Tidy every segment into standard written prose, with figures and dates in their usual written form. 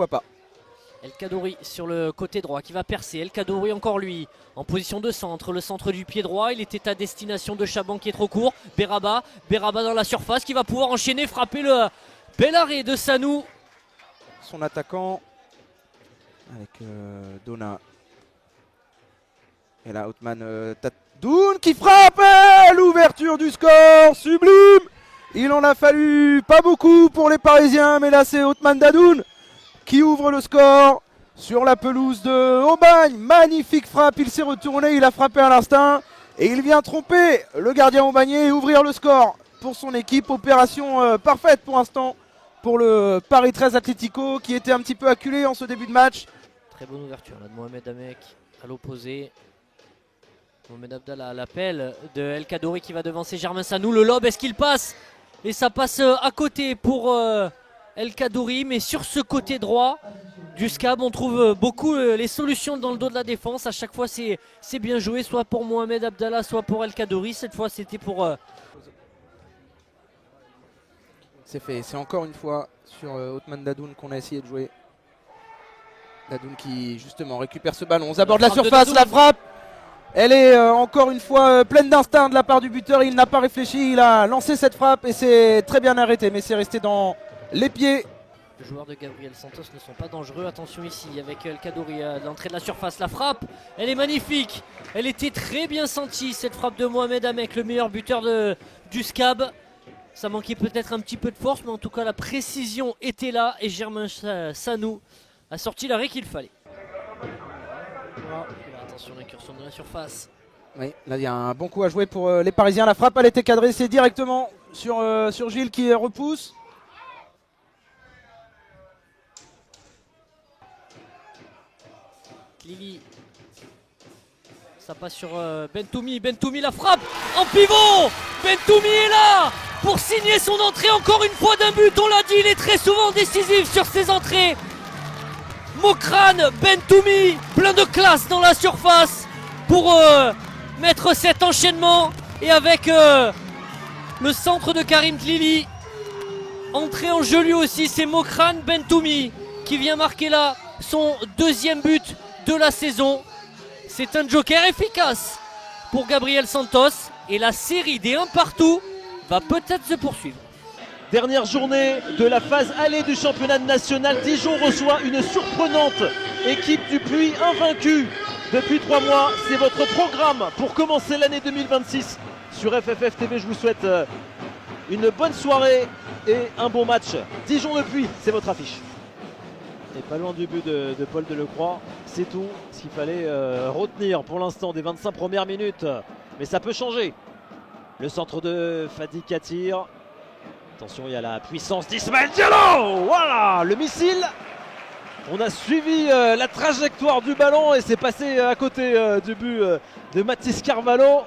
pourquoi pas. El Khadouri sur le côté droit qui va percer. El Khadouri encore lui en position de centre. Le centre du pied droit. Il était à destination de Chaban qui est trop court. Beraba dans la surface qui va pouvoir enchaîner, frapper le bel arrêt de Sanou. Son attaquant avec Dona. Et là, Othman Tadoun qui frappe. L'ouverture du score, sublime. Il en a fallu pas beaucoup pour les Parisiens, mais là c'est Othman Dadoun qui ouvre le score sur la pelouse de Aubagne. Magnifique frappe, il s'est retourné, il a frappé à l'instinct et il vient tromper le gardien aubagnais et ouvrir le score pour son équipe. Opération parfaite pour l'instant pour le Paris 13 Atlético qui était un petit peu acculé en ce début de match. Très bonne ouverture là de Mohamed Amek à l'opposé. Mohamed Abdallah à l'appel de El Khadouri qui va devancer Germain Sanou. Le lob, est-ce qu'il passe? Et ça passe à côté pour El Khadouri, mais sur ce côté droit du SCAB, on trouve beaucoup les solutions dans le dos de la défense. À chaque fois, c'est bien joué, soit pour Mohamed Abdallah, soit pour El Khadouri. Cette fois, c'était pour... C'est fait, c'est encore une fois sur Othman Dadoun qu'on a essayé de jouer. Dadoun qui justement récupère ce ballon, on aborde la surface, la frappe. Elle est encore une fois pleine d'instinct de la part du buteur. Il n'a pas réfléchi, il a lancé cette frappe et c'est très bien arrêté, mais c'est resté dans les pieds. Les joueurs de Gabriel Santos ne sont pas dangereux. Attention ici avec El Khadouri à l'entrée de la surface. La frappe, elle est magnifique. Elle était très bien sentie, cette frappe de Mohamed Amek, le meilleur buteur du SCAB. Ça manquait peut-être un petit peu de force, mais en tout cas la précision était là. Et Germain Sanou a sorti l'arrêt qu'il fallait. Attention, l'incursion de la surface. Oui, là il y a un bon coup à jouer pour les Parisiens. La frappe, elle était cadrée, c'est directement sur Gilles qui repousse. Lili. Ça passe sur Bentoumi. Bentoumi, la frappe en pivot. Bentoumi est là pour signer son entrée encore une fois d'un but. On l'a dit, il est très souvent décisif sur ses entrées. Mokrane Bentoumi, plein de classe dans la surface pour mettre cet enchaînement. Et avec le centre de Karim Tlili, entrée en jeu lui aussi, c'est Mokrane Bentoumi qui vient marquer là son deuxième but de la saison. C'est un joker efficace pour Gabriel Santos et la série des 1 partout va peut-être se poursuivre. Dernière journée de la phase allée du championnat national. Dijon reçoit une surprenante équipe du Puy, invaincue depuis 3 mois. C'est votre programme pour commencer l'année 2026 sur FFF TV. Je vous souhaite une bonne soirée et un bon match. Dijon le Puy, c'est votre affiche. Et pas loin du but de Paul Delecroix, c'est tout ce qu'il fallait retenir pour l'instant des 25 premières minutes. Mais ça peut changer. Le centre de Fadi Katir. Attention, il y a la puissance d'Ismaël Diallo. Voilà, le missile. On a suivi la trajectoire du ballon et c'est passé à côté du but de Mathis Carvalho.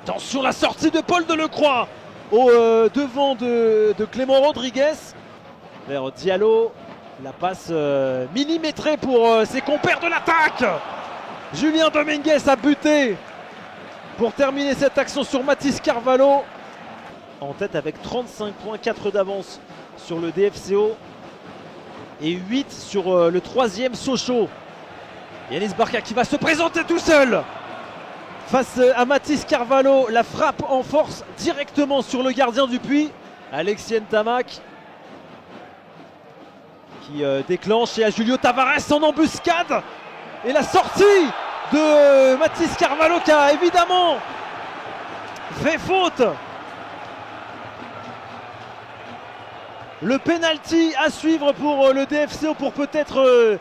Attention, la sortie de Paul Delecroix au devant de Clément Rodriguez vers Diallo. La passe millimétrée pour ses compères de l'attaque. Julien Dominguez a buté pour terminer cette action sur Mathis Carvalho. En tête avec 35 points, 4 d'avance sur le DFCO et 8 sur le 3e Sochaux. Yanis Barca qui va se présenter tout seul face à Mathis Carvalho. La frappe en force directement sur le gardien du Puy, Alexis Ntamak, qui déclenche, et à Julio Tavares en embuscade. Et la sortie de Mathis Carvalho qui a évidemment fait faute. Le penalty à suivre pour le DFCO pour peut-être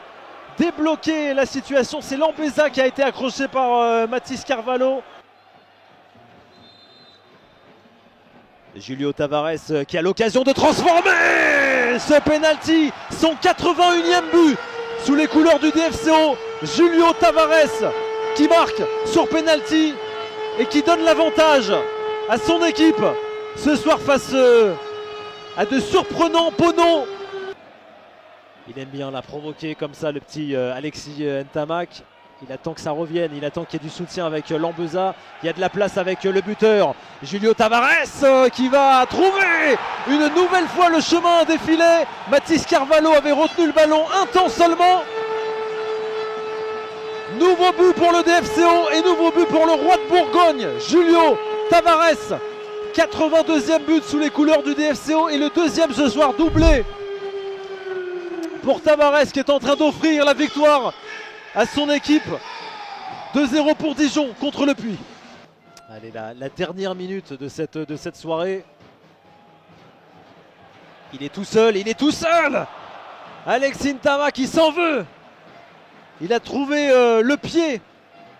débloquer la situation. C'est Lambeza qui a été accroché par Mathis Carvalho. Julio Tavares qui a l'occasion de transformer ce penalty, son 81e but sous les couleurs du DFCO. Julio Tavares qui marque sur penalty et qui donne l'avantage à son équipe ce soir face à de surprenants Pono. Il aime bien la provoquer comme ça, le petit Alexis Ntamak. Il attend que ça revienne, il attend qu'il y ait du soutien avec Lambuza. Il y a de la place avec le buteur Julio Tavares qui va trouver une nouvelle fois le chemin des filets. Mathis Carvalho avait retenu le ballon un temps seulement. Nouveau but pour le DFCO et nouveau but pour le roi de Bourgogne, Julio Tavares. 82e but sous les couleurs du DFCO et le deuxième ce soir, doublé pour Tavares qui est en train d'offrir la victoire à son équipe. 2-0 pour Dijon contre le Puy. Allez, la dernière minute de cette soirée. Il est tout seul, Alexis Ntama qui s'en veut. Il a trouvé le pied,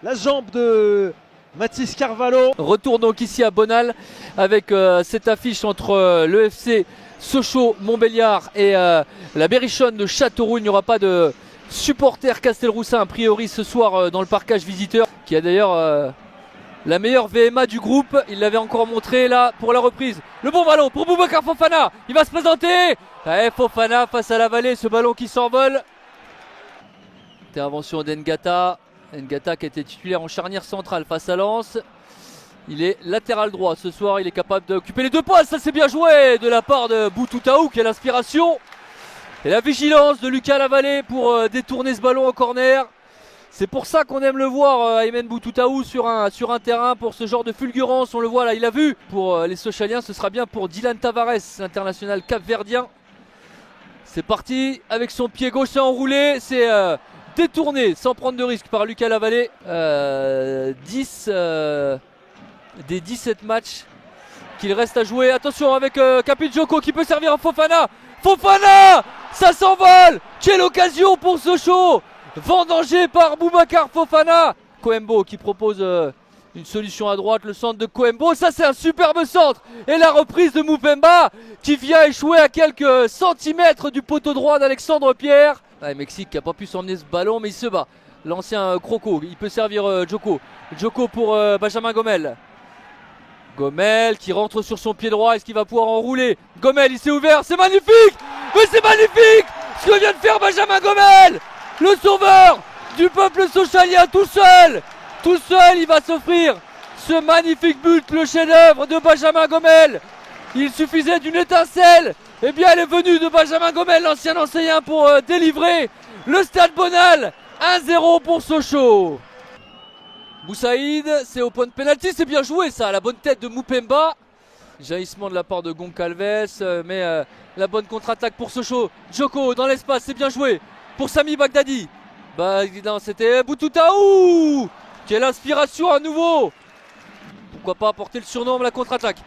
la jambe de Mathis Carvalho. Retour donc ici à Bonal avec cette affiche entre le FC Sochaux-Montbéliard et la Berrichonne de Châteauroux. Il n'y aura pas de supporter Castelroussin a priori ce soir dans le parcage visiteur, qui a d'ailleurs la meilleure VMA du groupe. Il l'avait encore montré là pour la reprise. Le bon ballon pour Boubacar Fofana, il va se présenter. Fofana face à la vallée, ce ballon qui s'envole. Intervention d'Engata. Ngata qui était titulaire en charnière centrale face à Lens. Il est latéral droit ce soir, il est capable d'occuper les deux postes. Ça c'est bien joué de la part de Boutoutaou, qui a l'inspiration et la vigilance de Lucas Lavallée pour détourner ce ballon en corner. C'est pour ça qu'on aime le voir, Aymen Boutoutaou sur un terrain pour ce genre de fulgurance. On le voit là, il a vu. Pour les Sochaliens, ce sera bien pour Dylan Tavares, l'international capverdien. C'est parti avec son pied gauche, c'est enroulé, c'est détourné sans prendre de risque par Lucas Lavallée. 10 des 17 matchs qu'il reste à jouer. Attention avec Capit Joko qui peut servir à Fofana. Fofana, ça s'envole. Quelle occasion pour Sochaux. Vendangé par Boubacar Fofana. Coembo qui propose une solution à droite, le centre de Coembo. Ça c'est un superbe centre. Et la reprise de Moupemba qui vient échouer à quelques centimètres du poteau droit d'Alexandre Pierre. Mexique qui n'a pas pu s'emmener ce ballon, mais il se bat. L'ancien Croco, il peut servir Joko. Joko pour Benjamin Gomel. Gomel qui rentre sur son pied droit. Est-ce qu'il va pouvoir enrouler? Gomel, il s'est ouvert, c'est magnifique. Mais c'est magnifique ce que vient de faire Benjamin Gomel, le sauveur du peuple sochalien, tout seul, il va s'offrir ce magnifique but, le chef-d'œuvre de Benjamin Gomel. Il suffisait d'une étincelle. Eh bien, elle est venue de Benjamin Gomel, l'ancien enseignant, pour délivrer le Stade Bonal. 1-0 pour Sochaux. Boussaïd, c'est au point de pénalty, c'est bien joué ça, la bonne tête de Moupemba. Jaillissement de la part de Goncalves, mais la bonne contre-attaque pour Sochaux. Joko dans l'espace, c'est bien joué pour Sami Bagdadi. Non, c'était Boutoutaou. Quelle inspiration à nouveau. Pourquoi pas apporter le surnom à la contre-attaque.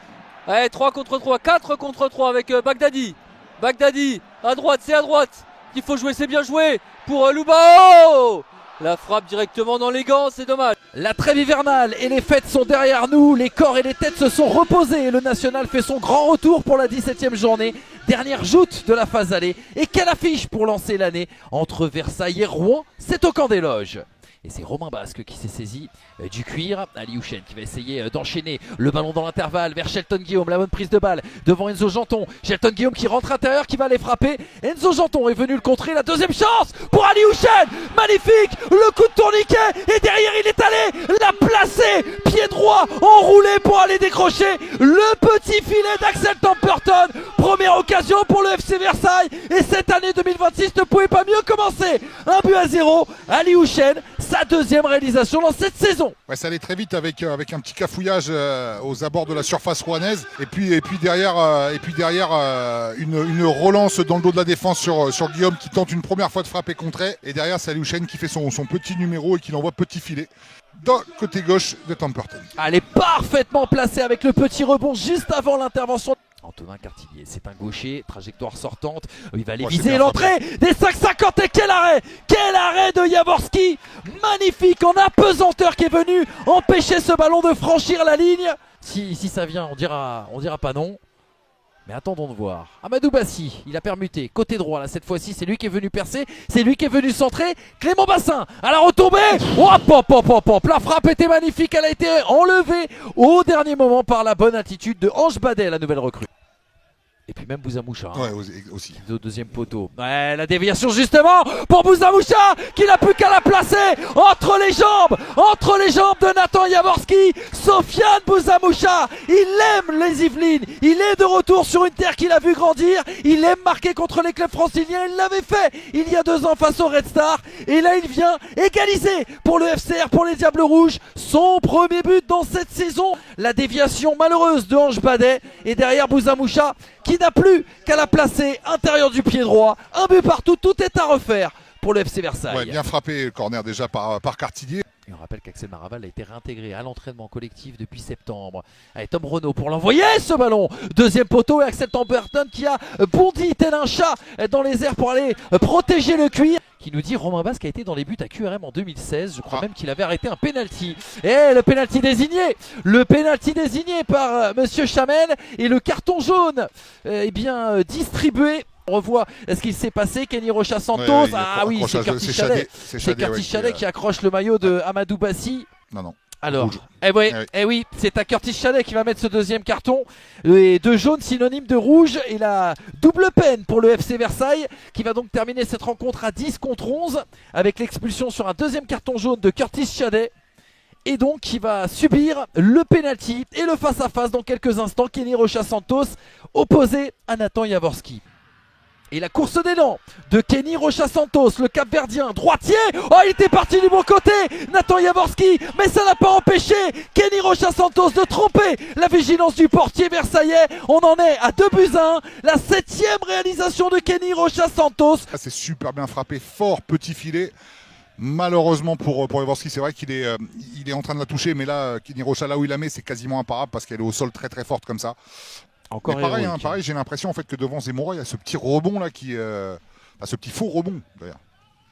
Allez, 3 contre 3, 4 contre 3 avec Bagdadi. Bagdadi, à droite, c'est à droite qu'il faut jouer, c'est bien joué pour Loubao. La frappe directement dans les gants, c'est dommage. La trêve hivernale et les fêtes sont derrière nous, les corps et les têtes se sont reposés. Le National fait son grand retour pour la 17e journée, dernière joute de la phase allée. Et quelle affiche pour lancer l'année entre Versailles et Rouen, c'est au camp des loges. Et c'est Romain Basque qui s'est saisi du cuir. Ali Houchen qui va essayer d'enchaîner le ballon dans l'intervalle vers Shelton Guillaume. La bonne prise de balle devant Enzo Janton. Shelton Guillaume qui rentre intérieur, qui va aller frapper. Enzo Janton est venu le contrer. La deuxième chance pour Ali Houchen. Magnifique, le coup de tourniquet. Et derrière il est allé la placer. Pied droit enroulé pour aller décrocher le petit filet d'Axel Temperton. Première occasion pour le FC Versailles. Et cette année 2026 ne pouvait pas mieux commencer. 1-0. Ali Houchen, sa deuxième réalisation dans cette saison. Ouais, ça allait très vite avec un petit cafouillage aux abords de la surface rouennaise. Et puis derrière, une relance dans le dos de la défense sur Guillaume qui tente une première fois de frapper contrée. Et derrière, c'est Ali Houchen qui fait son petit numéro et qui l'envoie petit filet dans le côté gauche de Temperton. Elle est parfaitement placée avec le petit rebond juste avant l'intervention. Antonin Cartillier, c'est un gaucher, trajectoire sortante, il va aller viser l'entrée des 5,50 et quel arrêt de Jaworski, magnifique en apesanteur qui est venu empêcher ce ballon de franchir la ligne. Si ça vient, on dira pas non. Mais attendons de voir. Amadou Bassi, il a permuté. Côté droit, là, cette fois-ci, c'est lui qui est venu percer. C'est lui qui est venu centrer. Clément Bassin, à la retombée. Hop. La frappe était magnifique. Elle a été enlevée au dernier moment par la bonne attitude de Ange Badet, la nouvelle recrue. Et puis même Bouzamoucha. Ouais, aussi. Au deuxième poteau. Ouais, la déviation justement pour Bouzamoucha qui n'a plus qu'à la placer entre les jambes de Nathan Jaworski. Sofiane Bouzamoucha, il aime les Yvelines, il est de retour sur une terre qu'il a vu grandir, il aime marquer contre les clubs franciliens, il l'avait fait il y a 2 ans face au Red Star et là il vient égaliser pour le FCR, pour les Diables Rouges, son premier but dans cette saison. La déviation malheureuse de Ange Badet et derrière Bouzamoucha qui n'a plus qu'à la placer intérieur du pied droit. Un but partout, tout est à refaire pour le FC Versailles. Ouais, bien frappé le corner déjà par Cartillier. Et on rappelle qu'Axel Maraval a été réintégré à l'entraînement collectif depuis septembre. Allez, Tom Renaud pour l'envoyer ce ballon. Deuxième poteau et Axel Temperton qui a bondi tel un chat dans les airs pour aller protéger le cuir. Qui nous dit Romain Basque a été dans les buts à QRM en 2016. Je crois même qu'il avait arrêté un penalty. Et le penalty désigné par Monsieur Chamel et le carton jaune distribué. On revoit ce qu'il s'est passé. Kenny Rocha Santos. Oui, c'est Curtis Chalet. C'est Curtis Chalet qui accroche le maillot de Amadou Bassi. Non. Alors, Rouge. oui, c'est à Curtis Chalet qui va mettre ce deuxième carton. Et de jaune synonyme de rouge. Et la double peine pour le FC Versailles qui va donc terminer cette rencontre à 10-11 avec l'expulsion sur un deuxième carton jaune de Curtis Chalet. Et donc qui va subir le penalty et le face-à-face dans quelques instants. Kenny Rocha Santos opposé à Nathan Jaworski. Et la course d'élan de Kenny Rocha Santos, le Cap-Verdien, droitier. Oh, il était parti du bon côté, Nathan Jaworski, mais ça n'a pas empêché Kenny Rocha Santos de tromper la vigilance du portier versaillais. On en est à 2-1, la 7e réalisation de Kenny Rocha Santos. C'est super bien frappé, fort petit filet. Malheureusement pour Jaworski, c'est vrai qu'il est en train de la toucher, mais là, Kenny Rocha, là où il la met, c'est quasiment imparable parce qu'elle est au sol très très forte comme ça. Encore pareil, j'ai l'impression en fait que devant Zemmoura, il y a ce petit rebond là ce petit faux rebond d'ailleurs.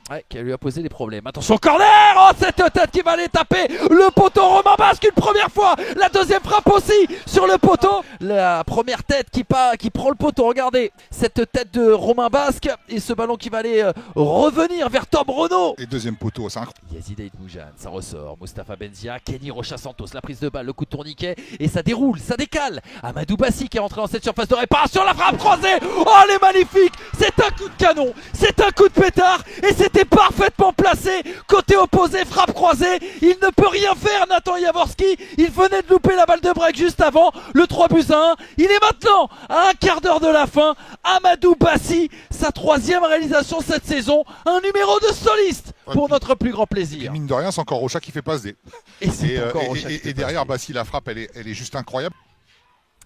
Ouais, qui lui a posé des problèmes. Attention, corner. Oh, cette tête qui va aller taper le poteau. Romain Basque une première fois. La deuxième frappe aussi sur le poteau. La première tête qui prend le poteau. Regardez cette tête de Romain Basque. Et ce ballon qui va aller revenir vers Tom Renaud. Et deuxième poteau, c'est incroyable. Yazid Aïd Moujane, ça ressort. Moustapha Benzia, Kenny Rocha Santos. La prise de balle, le coup de tourniquet. Et ça déroule, ça décale. Amadou Bassi qui est entré dans cette surface de réparation. La frappe croisée. Oh, elle est magnifique. C'est un coup de canon. C'est un coup de pétard. Et c'était parfaitement placé, côté opposé, frappe croisée, il ne peut rien faire Nathan Jaworski, il venait de louper la balle de break juste avant, le 3-1, il est maintenant à un quart d'heure de la fin, Amadou Bassi, sa 3e réalisation cette saison, un numéro de soliste pour notre plus grand plaisir. Et mine de rien, c'est encore Rocha qui fait passe D. Et derrière Bassi, la frappe, elle est juste incroyable.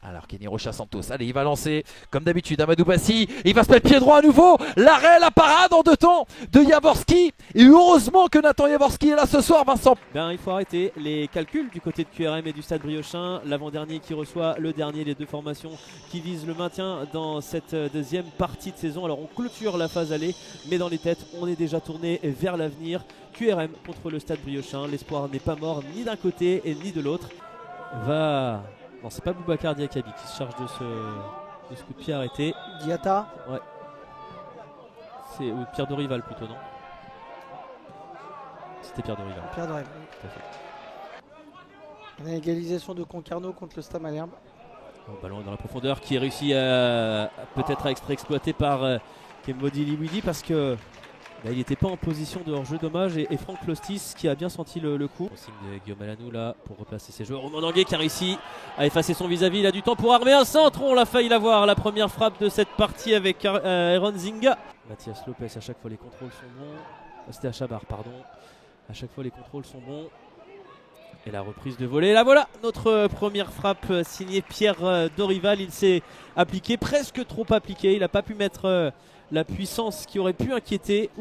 Alors Kenny Rocha Santos, allez il va lancer comme d'habitude Amadou Bassi, il va se mettre pied droit à nouveau, l'arrêt, la parade en 2 temps de Jaworski, et heureusement que Nathan Jaworski est là ce soir Vincent. Il faut arrêter les calculs du côté de QRM et du Stade Briochin, l'avant-dernier qui reçoit le dernier, les 2 formations qui visent le maintien dans cette deuxième partie de saison. Alors on clôture la phase aller, mais dans les têtes on est déjà tourné vers l'avenir. QRM contre le Stade Briochin, l'espoir n'est pas mort ni d'un côté et ni de l'autre. Non, c'est pas Boubacar Diakabi qui se charge de ce coup de pied arrêté. Diata. Ouais. C'est Pierre Dorival plutôt, non? C'était Pierre Dorival. Pierre Dorival. Tout à fait. On a égalisation de Concarneau contre le Stade Malherbe. Un ballon dans la profondeur qui est réussi peut-être à être exploité par Kembodi Liwidi parce que il n'était pas en position de hors-jeu, dommage, et Franck Lostis qui a bien senti le coup. Au signe de Guillaume Alanou là pour replacer ses joueurs. Romain Danguet qui a réussi à effacer son vis-à-vis, il a du temps pour armer un centre, on l'a failli l'avoir, la première frappe de cette partie avec Aaron Zinga. Mathias Lopez, à chaque fois les contrôles sont bons. C'était à Chabar, pardon. À chaque fois les contrôles sont bons. Et la reprise de volée, là voilà notre première frappe signée Pierre Dorival. Il s'est appliqué, presque trop appliqué, il n'a pas pu mettre la puissance qui aurait pu inquiéter.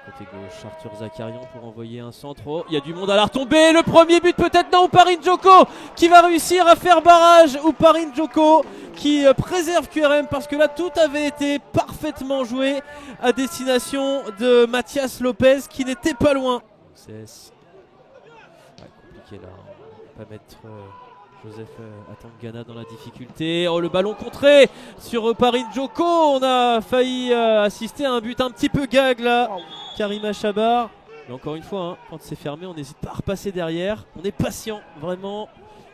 Côté gauche, Arthur Zakarian pour envoyer un centre. Oh, il y a du monde à la retombée. Le premier but peut-être, non, Parin Djoko qui va réussir à faire barrage. Ou Parin Djoko qui préserve QRM parce que là tout avait été parfaitement joué à destination de Mathias Lopez qui n'était pas loin. C'est compliqué là, on va pas mettre Joseph Atangana dans la difficulté. Oh, le ballon contré sur Parin Djoko. On a failli assister à un but un petit peu gag là. Karima Chabar. Mais encore une fois, quand c'est fermé, on n'hésite pas à repasser derrière. On est patient, vraiment.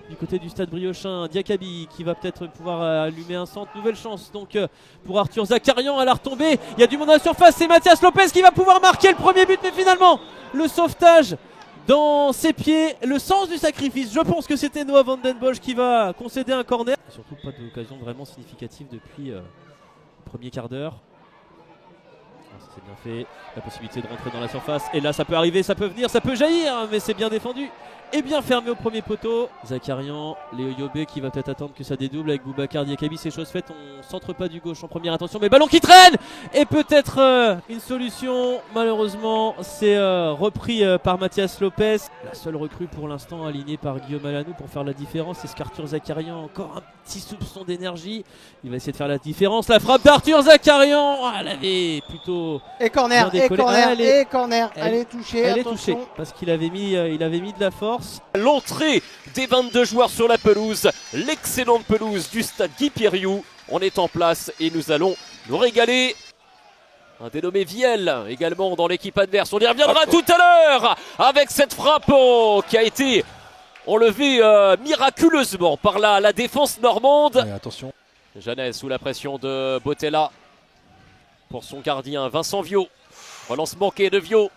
du côté du stade Briochin. Diakabi qui va peut-être pouvoir allumer un centre. Nouvelle chance donc pour Arthur Zakarian à la retombée. Il y a du monde à la surface. C'est Mathias Lopez qui va pouvoir marquer le premier but. Mais finalement, le sauvetage dans ses pieds, le sens du sacrifice. Je pense que c'était Noah Van Den Bosch qui va concéder un corner. Et surtout pas d'occasion vraiment significative depuis le premier quart d'heure. C'est bien fait, la possibilité de rentrer dans la surface. Et là ça peut arriver, ça peut venir, ça peut jaillir, mais c'est bien défendu. Et bien fermé au premier poteau. Zakarian, Léo Yobé qui va peut-être attendre que ça dédouble avec Boubacar Diakabi. C'est chose faite, on centre pas du gauche en première intention. Mais ballon qui traîne. Et peut-être une solution. Malheureusement c'est repris par Mathias Lopez. La seule recrue pour l'instant alignée par Guillaume Alanou pour faire la différence. C'est qu'Arthur Zakarian, encore un petit soupçon d'énergie. Il va essayer de faire la différence. La frappe d'Arthur Zakarian. Oh, elle avait plutôt... Et corner, bien et décollé. corner, Ah, et corner. Elle est touchée, Elle est attention. touchée parce qu'il avait mis de la force. L'entrée des 22 joueurs sur la pelouse, l'excellente pelouse du stade Guy Pierriou. On est en place et nous allons nous régaler. Un dénommé Viel également dans l'équipe adverse. On y reviendra tout à l'heure avec cette frappe qui a été enlevée miraculeusement par la défense normande. Ouais, attention. Jeannès sous la pression de Botella pour son gardien Vincent Viau. Relance manquée de Viau.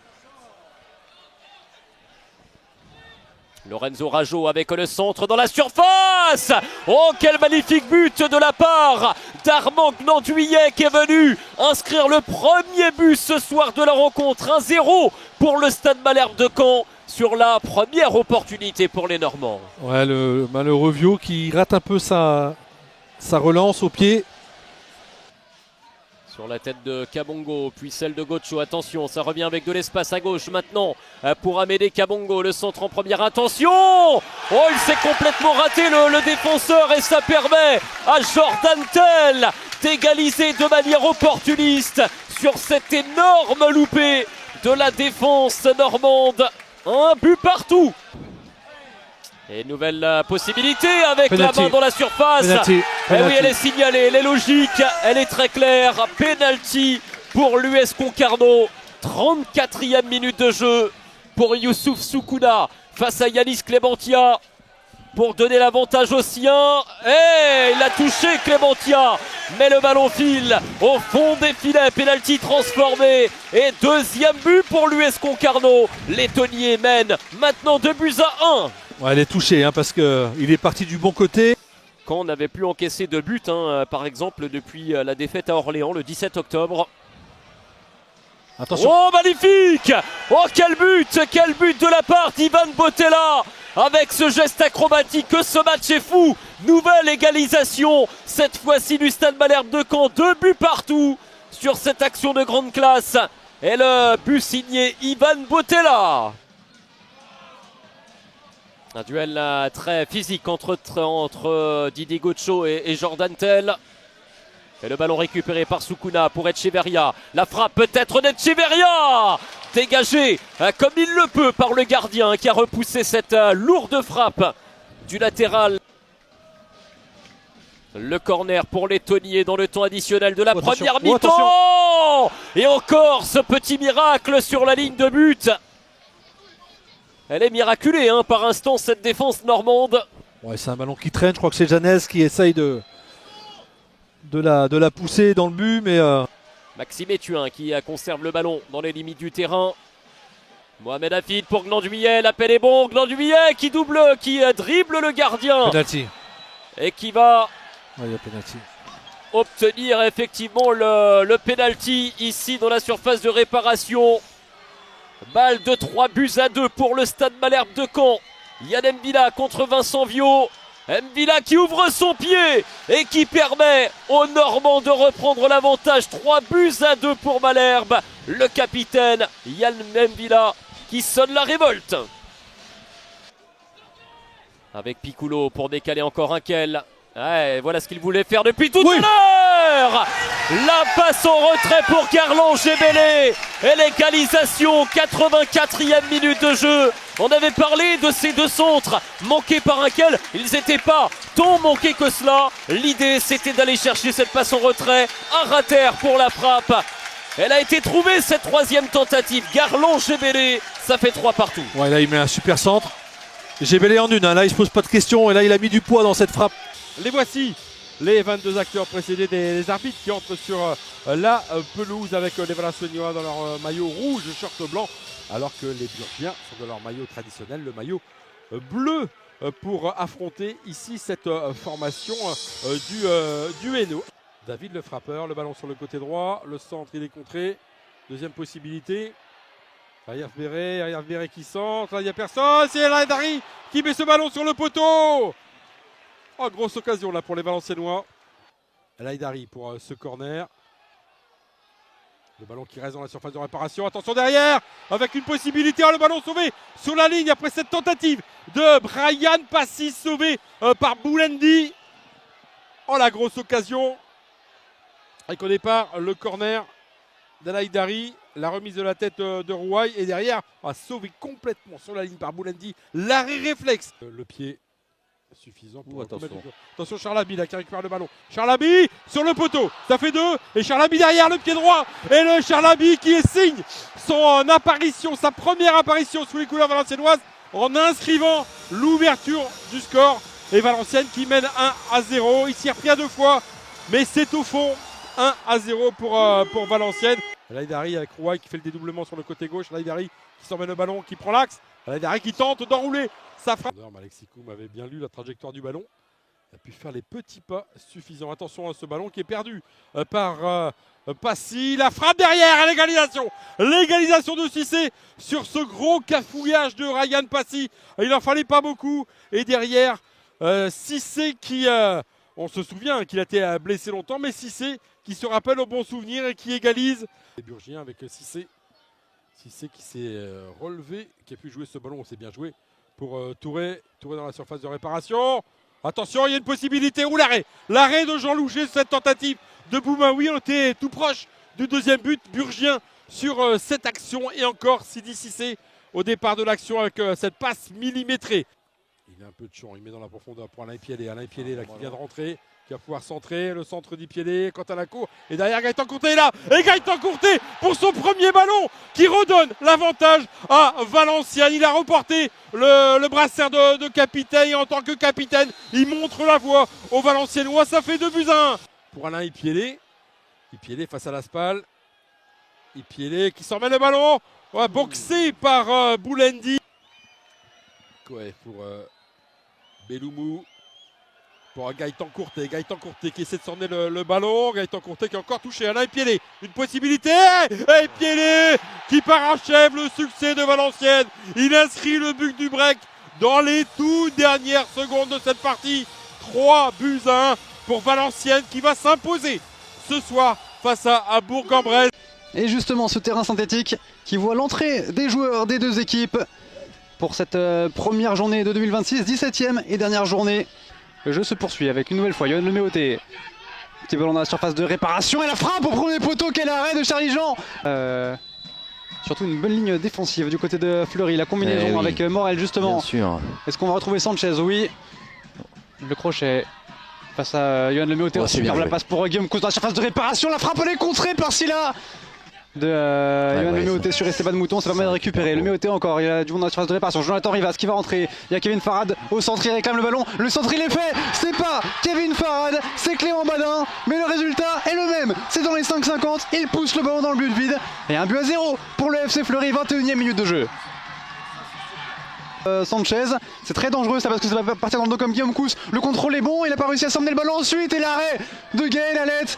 Lorenzo Rajo avec le centre dans la surface. Oh, quel magnifique but de la part d'Armand Gnanduillet qui est venu inscrire le premier but ce soir de la rencontre. 1-0 pour le Stade Malherbe de Caen sur la première opportunité pour les Normands. Ouais, le malheureux Viau qui rate un peu sa relance au pied. Sur la tête de Kabongo, puis celle de Gocho. Attention, ça revient avec de l'espace à gauche maintenant pour Amédée Kabongo. Le centre en première intention. Oh, il s'est complètement raté le défenseur et ça permet à Jordan Tell d'égaliser de manière opportuniste sur cet énorme loupé de la défense normande. Un but partout. Et nouvelle possibilité avec Penalty. la main dans la surface. Penalty. Eh oui, elle est signalée, elle est logique, elle est très claire. Penalty pour l'US Concarneau. 34e minute de jeu pour Youssouf Soukouna face à Yanis Clémentia pour donner l'avantage aux siens. Et il a touché Clémentia, mais le ballon file au fond des filets. Penalty transformé et deuxième but pour l'US Concarneau. Les Tonniers mènent maintenant 2-1. Ouais, elle est touchée parce qu'il est parti du bon côté. Quand on n'avait plus encaissé de but, par exemple, depuis la défaite à Orléans le 17 octobre. Attention. Oh, magnifique! Oh, quel but de la part d'Ivan Botella avec ce geste acrobatique. Que ce match est fou! Nouvelle égalisation, cette fois-ci du Stade Malherbe de Caen. 2 buts partout sur cette action de grande classe. Et le but signé Ivan Botella. Un duel très physique entre Didier Gocho et Jordan Tell. Et le ballon récupéré par Soukouna pour Echeverria. La frappe peut-être d'Echeverria, dégagée comme il le peut par le gardien qui a repoussé cette lourde frappe du latéral. Le corner pour les Tonniers dans le temps additionnel de la première mi-temps. Et encore ce petit miracle sur la ligne de but. Elle est miraculée par instant cette défense normande. Ouais, c'est un ballon qui traîne. Je crois que c'est Jeannès qui essaye de la pousser dans le but, mais Maxime Etuin qui conserve le ballon dans les limites du terrain. Mohamed Hafid pour Gnanduillet, l'appel est bon. Gnanduillet qui dribble le gardien penalty. et qui va Ouais, il y a penalty. obtenir effectivement le penalty ici dans la surface de réparation. Balle de 3-2 pour le Stade Malherbe de Caen. Yann Mbila contre Vincent Viau. Mbila qui ouvre son pied et qui permet aux Normands de reprendre l'avantage. 3-2 pour Malherbe. Le capitaine Yann Mbila qui sonne la révolte. Avec Piccolo pour décaler encore un quel. Ouais, voilà ce qu'il voulait faire depuis tout à l'heure. La passe en retrait pour Garland Gébélé. Et l'égalisation, 84e minute de jeu. On avait parlé de ces deux centres manqués par un quel. Ils n'étaient pas tant manqués que cela. L'idée, c'était d'aller chercher cette passe en retrait. Un rater pour la frappe. Elle a été trouvée, cette troisième tentative. Garland Gébélé, ça fait 3 partout. Ouais, là il met un super centre. Gébélé en une, hein. Là il se pose pas de questions et là il a mis du poids dans cette frappe. Les voici, les 22 acteurs précédés des arbitres qui entrent sur la pelouse avec les Valancénois dans leur maillot rouge, short blanc, alors que les Burgiens sont dans leur maillot traditionnel, le maillot bleu, pour affronter ici cette formation du Hainaut. David le frappeur, le ballon sur le côté droit, le centre il est contré, deuxième possibilité. Arrière Verret qui centre, là il n'y a personne, c'est El Haïdari qui met ce ballon sur le poteau. Oh, grosse occasion là pour les Valenciennois. El Haïdari pour ce corner. Le ballon qui reste dans la surface de réparation, attention derrière, avec une possibilité, oh, le ballon sauvé sur la ligne après cette tentative de Brian Passy, sauvé par Boulendi. Oh la grosse occasion. Avec au départ le corner d'El Haïdari. La remise de la tête de Rouaille et derrière, sauvé complètement sur la ligne par Boulendi. L'arrêt réflexe. Le pied suffisant pour attention Charlaby là qui récupère le ballon. Charlaby sur le poteau, ça fait 2. Et Charlaby derrière le pied droit. Et le Charlaby qui signe son apparition, sa première apparition sous les couleurs valenciennoises en inscrivant l'ouverture du score. Et Valenciennes qui mène 1-0. Il s'y est repris à 2 fois, mais c'est au fond 1-0 pour Valenciennes. El Haïdari avec Rouaille qui fait le dédoublement sur le côté gauche. El Haïdari qui s'emmène le ballon, qui prend l'axe. El Haïdari qui tente d'enrouler sa frappe. Alexis Koum avait bien lu la trajectoire du ballon. Il a pu faire les petits pas suffisants. Attention à ce ballon qui est perdu par Passy. La frappe derrière, l'égalisation. L'égalisation de Cissé sur ce gros cafouillage de Ryan Passy. Il n'en fallait pas beaucoup. Et derrière, Cissé qui... on se souvient qu'il a été blessé longtemps, mais Cissé qui se rappelle au bon souvenir et qui égalise. Les Burgiens avec Cissé. Cissé qui s'est relevé, qui a pu jouer ce ballon, c'est bien joué pour Touré. Touré dans la surface de réparation. Attention, il y a une possibilité. Ou l'arrêt de Jean Louget, cette tentative de Boumaoui. On était tout proche du deuxième but burgien sur cette action. Et encore Sidi Cissé au départ de l'action avec cette passe millimétrée. Il a un peu de champ, il met dans la profondeur pour Alain Piélé. Alain Piélé là, qui vient de rentrer, qui va pouvoir centrer, le centre d'Ipiélé, quant à la cour. Et derrière Gaëtan Courté est là. Et Gaëtan Courté pour son premier ballon qui redonne l'avantage à Valenciennes. Il a reporté le brassard de capitaine. Et en tant que capitaine, il montre la voie aux Valenciennois. Ça fait 2-1 pour Alain Ipiélé. Ipiélé face à l'Aspal. Ipiélé qui s'emmène le ballon. Ouais, boxé par Boulendi. Ouais, pour Beloumou, pour Gaëtan Courté. Gaëtan Courté qui essaie de s'emmener le ballon. Gaëtan Courté qui a encore touché. Alain Piélé, une possibilité. Et Piélé qui parachève le succès de Valenciennes. Il inscrit le but du break dans les toutes dernières secondes de cette partie. 3-1 pour Valenciennes qui va s'imposer ce soir face à Bourg-en-Bresse. Et justement ce terrain synthétique qui voit l'entrée des joueurs des deux équipes pour cette première journée de 2026, 17e et dernière journée. Le jeu se poursuit avec une nouvelle fois Yoann Le Méoté. Petit ballon dans la surface de réparation et la frappe au premier poteau. Quel arrêt de Charlie Jean. Surtout une bonne ligne défensive du côté de Fleury. La combinaison avec Morel justement. Bien sûr. Est-ce qu'on va retrouver Sanchez? Oui. Le crochet face à Yoann Le Méoté. Superbe la passe pour Guillaume Cousse dans la surface de réparation. La frappe elle est contrée par Silla de Yoann Le Méoté sur Esteban Mouton. Ça permet de récupérer. Le Méoté encore, il a du monde dans la surface de réparation. Jonathan Rivas qui va rentrer. Il y a Kevin Farad au centre, il réclame le ballon. Le centre il est fait. C'est pas Kevin Farad, c'est Clément Badin. Mais le résultat est le même. C'est dans les 5,50. Il pousse le ballon dans le but vide. Et 1-0 pour le FC Fleury. 21e minute de jeu. Sanchez, c'est très dangereux ça parce que ça va partir dans le dos comme Guillaume Cousse. Le contrôle est bon, il n'a pas réussi à s'emmener le ballon ensuite. Et l'arrêt de Gaël Alette.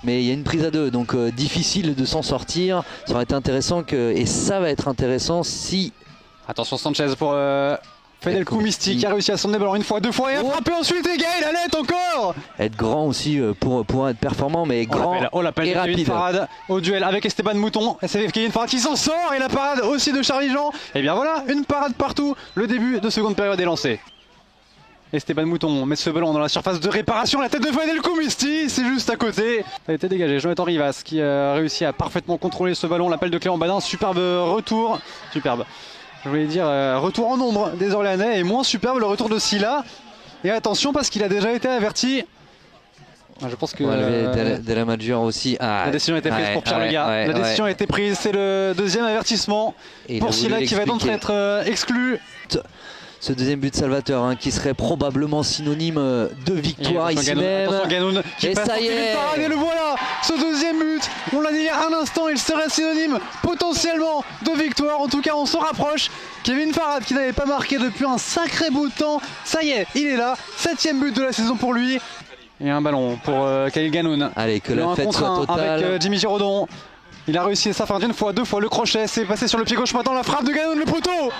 Mais il y a une prise à 2, donc difficile de s'en sortir. Ça aurait été intéressant et ça va être intéressant si... Attention Sanchez pour Fedel Koumisti qui a réussi à s'emmener le ballon une fois, 2 fois et a frappé ensuite. Et Gaël Alette encore. Être grand aussi pour être performant, mais grand et rapide. Kevin Farad au duel avec Esteban Mouton. Et c'est Kevin Farad qui s'en sort et la parade aussi de Charlie Jean. Et bien voilà, une parade partout. Le début de seconde période est lancé. Esteban Mouton met ce ballon dans la surface de réparation, la tête de Fedel Koumisti, c'est juste à côté. Ça a été dégagé, Jonathan Rivas qui a réussi à parfaitement contrôler ce ballon, l'appel de Clément Badin, superbe retour, superbe. Je voulais dire retour en nombre des Orléanais et moins superbe le retour de Silla. Et attention parce qu'il a déjà été averti. Je pense que de la Major aussi. La décision a été prise pour Pierre Lega. La décision a été prise, c'est le deuxième avertissement pour Silla qui va donc être exclu. ce deuxième but de Salvatore hein, qui serait probablement synonyme de victoire ici même. Ganoun qui et passe ça y est. parade, et le voilà, ce deuxième but, on l'a dit il y a un instant, il serait synonyme potentiellement de victoire. En tout cas on s'en rapproche. Kevin Farad qui n'avait pas marqué depuis un sacré bout de temps, ça y est, il est là, 7e but de la saison pour lui. Et un ballon pour Khalil Ganoun. Allez, que la fête soit totale. Avec Jimmy Giraudon. Il a réussi sa fin d'une fois, deux fois, le crochet, c'est passé sur le pied gauche, maintenant la frappe de Ganoun, le poteau.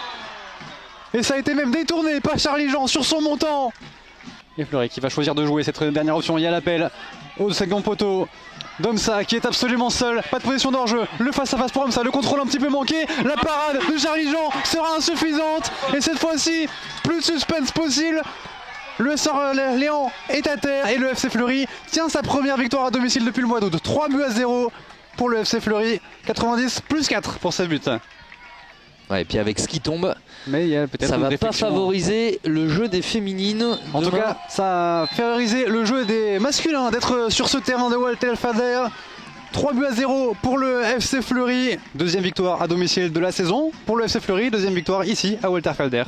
Et ça a été même détourné par Charlie Jean sur son montant. Et Fleury qui va choisir de jouer cette dernière option, il y a l'appel au second poteau. Domsa qui est absolument seul, pas de position d'hors-jeu, le face-à-face pour Domsa, le contrôle un petit peu manqué, la parade de Charlie Jean sera insuffisante. Et cette fois-ci, plus de suspense possible. Le Léon est à terre et le FC Fleury tient sa première victoire à domicile depuis le mois d'août. 3-0 pour le FC Fleury, 90 plus 4 pour 7 buts. Ouais, et puis avec ce qui tombe, mais il y a peut-être ça va pas favoriser le jeu des féminines. En tout cas, ça a favorisé le jeu des masculins d'être sur ce terrain de Walter Felder. 3-0 pour le FC Fleury. Deuxième victoire à domicile de la saison pour le FC Fleury. Deuxième victoire ici à Walter Felder.